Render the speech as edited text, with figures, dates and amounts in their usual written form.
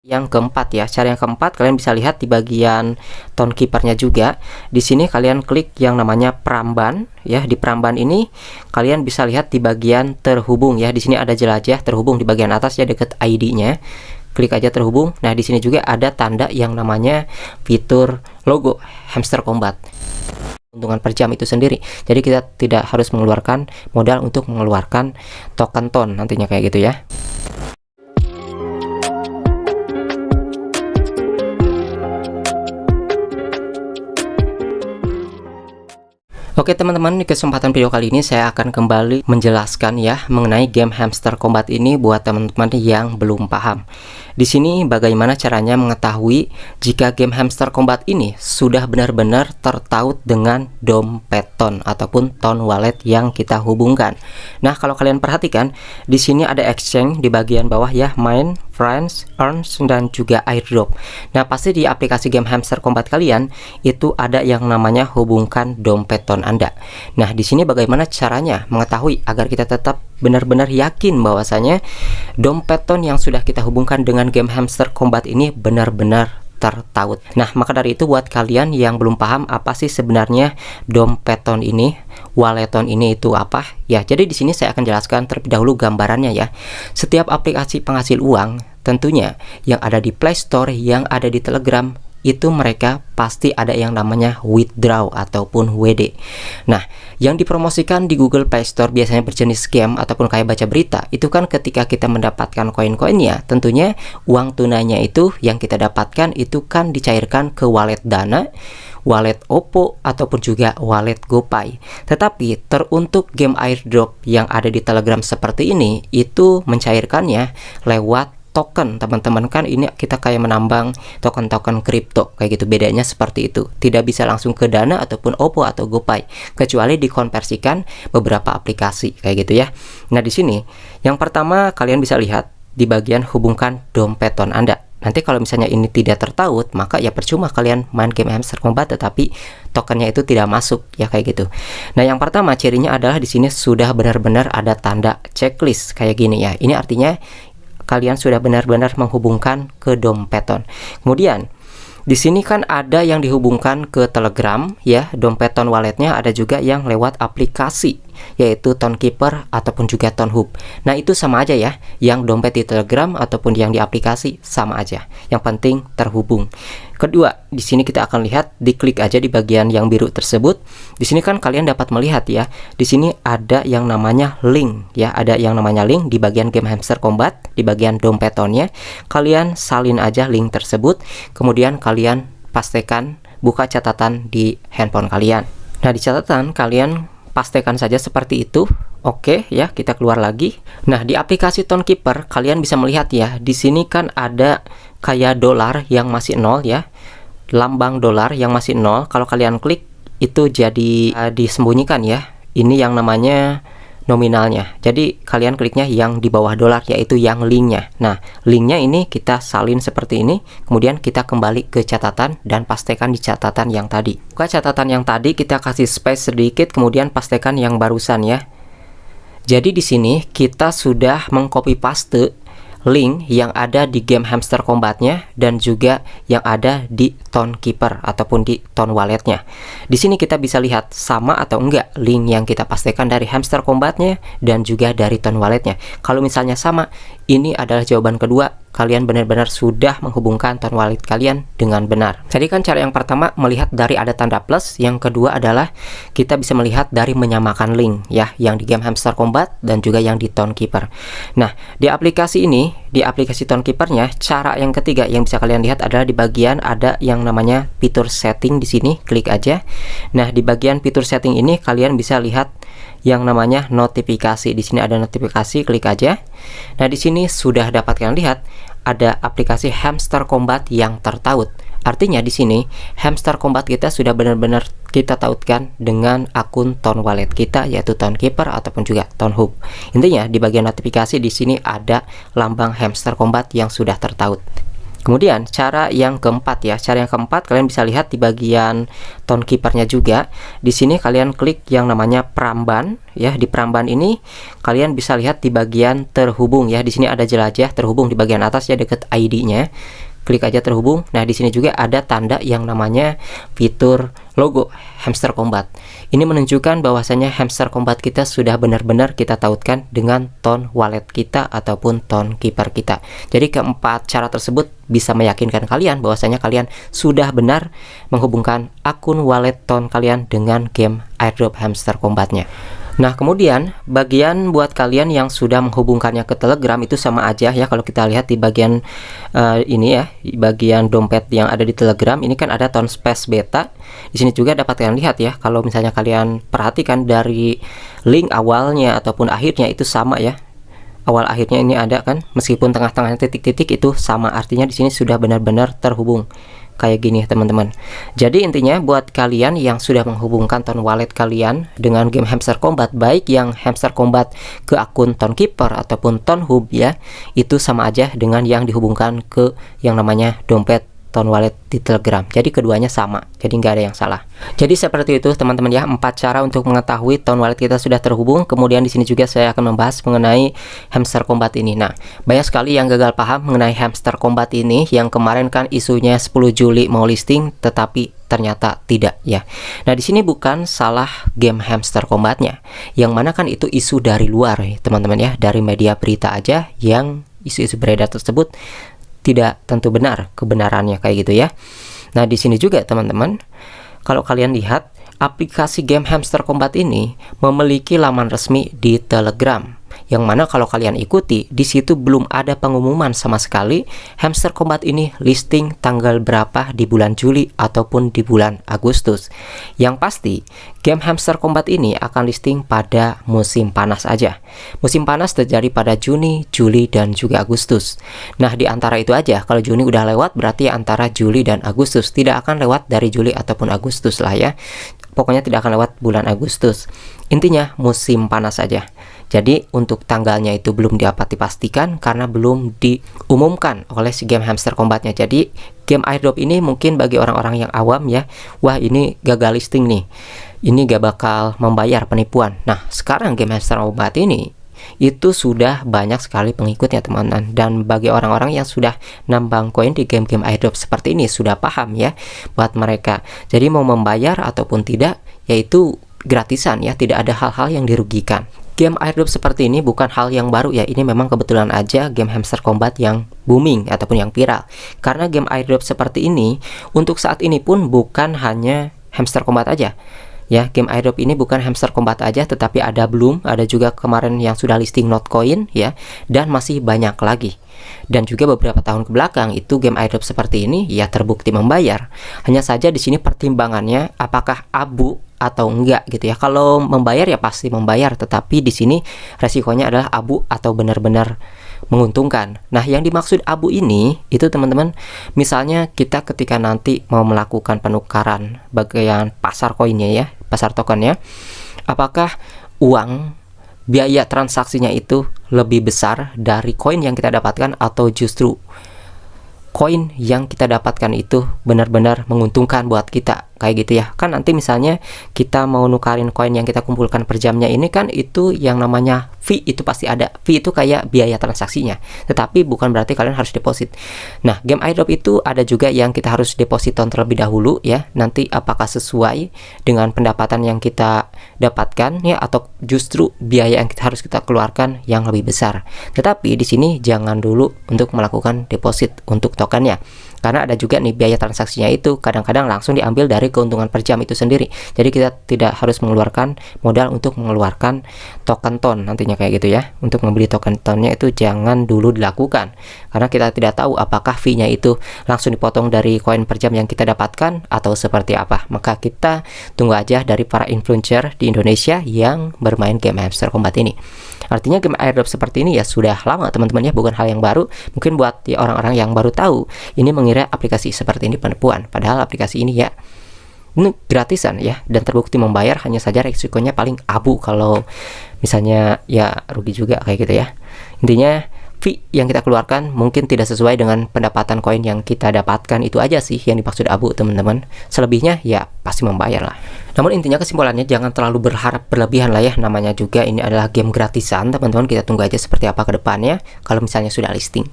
Yang keempat ya, cara yang keempat kalian bisa lihat di bagian tone keepernya juga. Di sini kalian klik yang namanya Pramban ya. Di Pramban ini kalian bisa lihat di bagian terhubung ya. Di sini ada jelajah terhubung di bagian atas ya, dekat ID-nya. Klik aja terhubung. Nah, di sini juga ada tanda yang namanya fitur logo Hamster Kombat. Keuntungan per jam itu sendiri. Jadi kita tidak harus mengeluarkan modal untuk mengeluarkan token tone nantinya kayak gitu ya. Oke teman-teman, di kesempatan video kali ini saya akan kembali menjelaskan ya mengenai game Hamster Kombat ini buat teman-teman yang belum paham. Di sini bagaimana caranya mengetahui jika game Hamster Kombat ini sudah benar-benar tertaut dengan dompet tone ataupun tone wallet yang kita hubungkan. Nah, kalau kalian perhatikan di sini ada exchange di bagian bawah ya, main, friends, earns, dan juga airdrop. Nah, pasti di aplikasi game Hamster Kombat kalian itu ada yang namanya hubungkan dompet tone Anda. Nah, di sini bagaimana caranya mengetahui agar kita tetap benar-benar yakin bahwasanya dompet tone yang sudah kita hubungkan dengan game Hamster Kombat ini benar-benar tertaut. Nah, maka dari itu buat kalian yang belum paham apa sih sebenarnya dompet tone ini, wallet tone ini itu apa? Ya, jadi di sini saya akan jelaskan terlebih dahulu gambarannya ya. Setiap aplikasi penghasil uang tentunya yang ada di Play Store, yang ada di Telegram, itu mereka pasti ada yang namanya withdraw ataupun WD. Nah, yang dipromosikan di Google Play Store biasanya berjenis scam ataupun kayak baca berita, itu kan ketika kita mendapatkan koin-koinnya, tentunya uang tunainya itu yang kita dapatkan itu kan dicairkan ke wallet Dana, wallet Oppo, ataupun juga wallet GoPay. Tetapi teruntuk game airdrop yang ada di Telegram seperti ini, itu mencairkannya lewat token. Teman-teman kan ini kita kayak menambang token-token kripto kayak gitu, bedanya seperti itu. Tidak bisa langsung ke Dana ataupun Oppo atau GoPay, kecuali dikonversikan beberapa aplikasi kayak gitu ya. Nah, di sini yang pertama kalian bisa lihat di bagian hubungkan dompet tone Anda. Nanti kalau misalnya ini tidak tertaut, maka ya percuma kalian main game Hamster Kombat tetapi tokennya itu tidak masuk ya kayak gitu. Nah, yang pertama cirinya adalah di sini sudah benar-benar ada tanda checklist kayak gini ya. Ini artinya kalian sudah benar-benar menghubungkan ke dompet tone. Kemudian di sini kan ada yang dihubungkan ke Telegram ya, dompet tone walletnya, ada juga yang lewat aplikasi yaitu Tone Keeper ataupun juga Tone Hub. Nah, itu sama aja ya, yang dompet di Telegram ataupun yang di aplikasi sama aja. Yang penting terhubung. Kedua, di sini kita akan lihat, diklik aja di bagian yang biru tersebut. Di sini kan kalian dapat melihat ya, di sini ada yang namanya link ya, ada yang namanya link di bagian game Hamster Kombat, di bagian dompet tone-nya. Kalian salin aja link tersebut, kemudian kalian pastikan buka catatan di handphone kalian. Nah, di catatan kalian pastikan saja seperti itu. Oke ya, kita keluar lagi. Nah, di aplikasi Tone Keeper kalian bisa melihat ya, di sini kan ada kayak dolar yang masih nol ya, lambang dolar yang masih nol. Kalau kalian klik itu jadi disembunyikan ya. Ini yang namanya nominalnya. Jadi kalian kliknya yang di bawah dolar, yaitu yang linknya. Nah, linknya ini kita salin seperti ini, kemudian kita kembali ke catatan dan pastikan di catatan yang tadi. Buka catatan yang tadi, kita kasih space sedikit, kemudian pastikan yang barusan ya. Jadi di sini kita sudah mengcopy paste link yang ada di game Hamster Kombatnya dan juga yang ada di Tone Keeper ataupun di Tone Walletnya. Di sini kita bisa lihat sama atau enggak link yang kita pastikan dari Hamster Kombatnya dan juga dari Tone Walletnya. Kalau misalnya sama, ini adalah jawaban kedua, kalian benar-benar sudah menghubungkan Tone Wallet kalian dengan benar. Jadi kan cara yang pertama melihat dari ada tanda plus, yang kedua adalah kita bisa melihat dari menyamakan link ya, yang di game Hamster Kombat dan juga yang di Tone Keeper. Nah, di aplikasi ini, di aplikasi Tone Keeper-nya, cara yang ketiga yang bisa kalian lihat adalah di bagian ada yang namanya fitur setting di sini, klik aja. Nah, di bagian fitur setting ini kalian bisa lihat yang namanya notifikasi. Di sini ada notifikasi, klik aja. Nah, di sini sudah dapat kalian lihat ada aplikasi Hamster Kombat yang tertaut. Artinya di sini Hamster Kombat kita sudah benar-benar kita tautkan dengan akun Tone Wallet kita, yaitu Tone Keeper ataupun juga Tone Hub. Intinya di bagian notifikasi di sini ada lambang Hamster Kombat yang sudah tertaut. Kemudian cara yang keempat ya, cara yang keempat kalian bisa lihat di bagian tone keepernya juga. Di sini kalian klik yang namanya Pramban ya. Di Pramban ini kalian bisa lihat di bagian terhubung ya. Di sini ada jelajah terhubung di bagian atas ya, dekat ID-nya. Klik aja terhubung. Nah, di sini juga ada tanda yang namanya fitur logo Hamster Kombat. Ini menunjukkan bahwasanya Hamster Kombat kita sudah benar-benar kita tautkan dengan tone wallet kita ataupun tone keeper kita. Jadi keempat cara tersebut bisa meyakinkan kalian bahwasanya kalian sudah benar menghubungkan akun wallet tone kalian dengan game airdrop Hamster Kombatnya. Nah, kemudian bagian buat kalian yang sudah menghubungkannya ke Telegram itu sama aja ya. Kalau kita lihat di bagian ini ya, di bagian dompet yang ada di Telegram ini kan ada tone space beta. Di sini juga dapat kalian lihat ya. Kalau misalnya kalian perhatikan dari link awalnya ataupun akhirnya itu sama ya. Awal akhirnya ini ada kan, meskipun tengah-tengahnya titik-titik itu sama, artinya di sini sudah benar-benar terhubung. Kayak gini ya teman-teman. Jadi intinya buat kalian yang sudah menghubungkan tone wallet kalian dengan game Hamster Kombat, baik yang Hamster Kombat ke akun Tone Keeper ataupun Tone Hub ya, itu sama aja dengan yang dihubungkan ke yang namanya dompet Tone Wallet di Telegram. Jadi keduanya sama, jadi nggak ada yang salah. Jadi seperti itu teman-teman ya, 4 cara untuk mengetahui Tone Wallet kita sudah terhubung. Kemudian di sini juga saya akan membahas mengenai Hamster Kombat ini. Nah, banyak sekali yang gagal paham mengenai Hamster Kombat ini, yang kemarin kan isunya 10 Juli mau listing tetapi ternyata tidak ya. Nah, di sini bukan salah game Hamster Kombatnya, yang mana kan itu isu dari luar ya teman-teman ya, dari media berita aja yang isu-isu beredar tersebut tidak tentu benar kebenarannya kayak gitu ya. Nah, di sini juga teman-teman, kalau kalian lihat aplikasi game Hamster Kombat ini memiliki laman resmi di Telegram, yang mana kalau kalian ikuti di situ belum ada pengumuman sama sekali Hamster Kombat ini listing tanggal berapa di bulan Juli ataupun di bulan Agustus. Yang pasti game Hamster Kombat ini akan listing pada musim panas aja. Musim panas terjadi pada Juni, Juli, dan juga Agustus. Nah, di antara itu aja, kalau Juni udah lewat berarti antara Juli dan Agustus, tidak akan lewat dari Juli ataupun Agustus lah ya. Pokoknya tidak akan lewat bulan Agustus. Intinya musim panas saja. Jadi untuk tanggalnya itu belum dapat dipastikan karena belum diumumkan oleh si game Hamster Kombatnya. Jadi game airdrop ini mungkin bagi orang-orang yang awam ya, wah ini gagal listing nih, ini gak bakal membayar, penipuan. Nah, sekarang game Hamster Kombat ini itu sudah banyak sekali pengikutnya teman-teman, dan bagi orang-orang yang sudah nambang koin di game-game airdrop seperti ini sudah paham ya buat mereka. Jadi mau membayar ataupun tidak, yaitu gratisan ya, tidak ada hal-hal yang dirugikan. Game airdrop seperti ini bukan hal yang baru ya, ini memang kebetulan aja game Hamster Kombat yang booming ataupun yang viral. Karena game airdrop seperti ini untuk saat ini pun bukan hanya Hamster Kombat aja. Ya, game airdrop ini bukan Hamster Kombat aja, tetapi ada Bloom, ada juga kemarin yang sudah listing Notcoin ya, dan masih banyak lagi. Dan juga beberapa tahun ke belakang itu game airdrop seperti ini ya terbukti membayar. Hanya saja di sini pertimbangannya apakah abu atau enggak gitu ya. Kalau membayar ya pasti membayar, tetapi di sini resikonya adalah abu atau benar-benar menguntungkan. Nah, yang dimaksud abu ini itu teman-teman, misalnya kita ketika nanti mau melakukan penukaran bagian pasar koinnya ya, pasar tokennya, apakah uang biaya transaksinya itu lebih besar dari koin yang kita dapatkan, atau justru koin yang kita dapatkan itu benar-benar menguntungkan buat kita kayak gitu ya. Kan nanti misalnya kita mau nukarin koin yang kita kumpulkan per jamnya ini kan itu yang namanya fee, itu pasti ada. Fee itu kayak biaya transaksinya, tetapi bukan berarti kalian harus deposit. Nah, game airdrop itu ada juga yang kita harus depositon terlebih dahulu ya. Nanti apakah sesuai dengan pendapatan yang kita dapatkan ya, atau justru biaya yang harus kita keluarkan yang lebih besar. Tetapi di sini jangan dulu untuk melakukan deposit untuk tokennya, karena ada juga nih biaya transaksinya itu kadang-kadang langsung diambil dari keuntungan per jam itu sendiri. Jadi kita tidak harus mengeluarkan modal untuk mengeluarkan token ton nantinya kayak gitu ya. Untuk membeli token tonnya itu jangan dulu dilakukan, karena kita tidak tahu apakah fee-nya itu langsung dipotong dari koin per jam yang kita dapatkan atau seperti apa. Maka kita tunggu aja dari para influencer di Indonesia yang bermain game Hamster Kombat ini. Artinya game airdrop seperti ini ya sudah lama teman-teman ya, bukan hal yang baru. Mungkin buat ya orang-orang yang baru tahu, ini mengira aplikasi seperti ini penipuan, padahal aplikasi ini ya ini gratisan ya, dan terbukti membayar. Hanya saja resikonya paling abu kalau misalnya ya rugi juga kayak gitu ya. Intinya fee yang kita keluarkan mungkin tidak sesuai dengan pendapatan koin yang kita dapatkan. Itu aja sih yang dimaksud Abu, teman-teman. Selebihnya ya pasti membayar lah. Namun intinya kesimpulannya jangan terlalu berharap berlebihan lah ya. Namanya juga ini adalah game gratisan, teman-teman. Kita tunggu aja seperti apa ke depannya kalau misalnya sudah listing.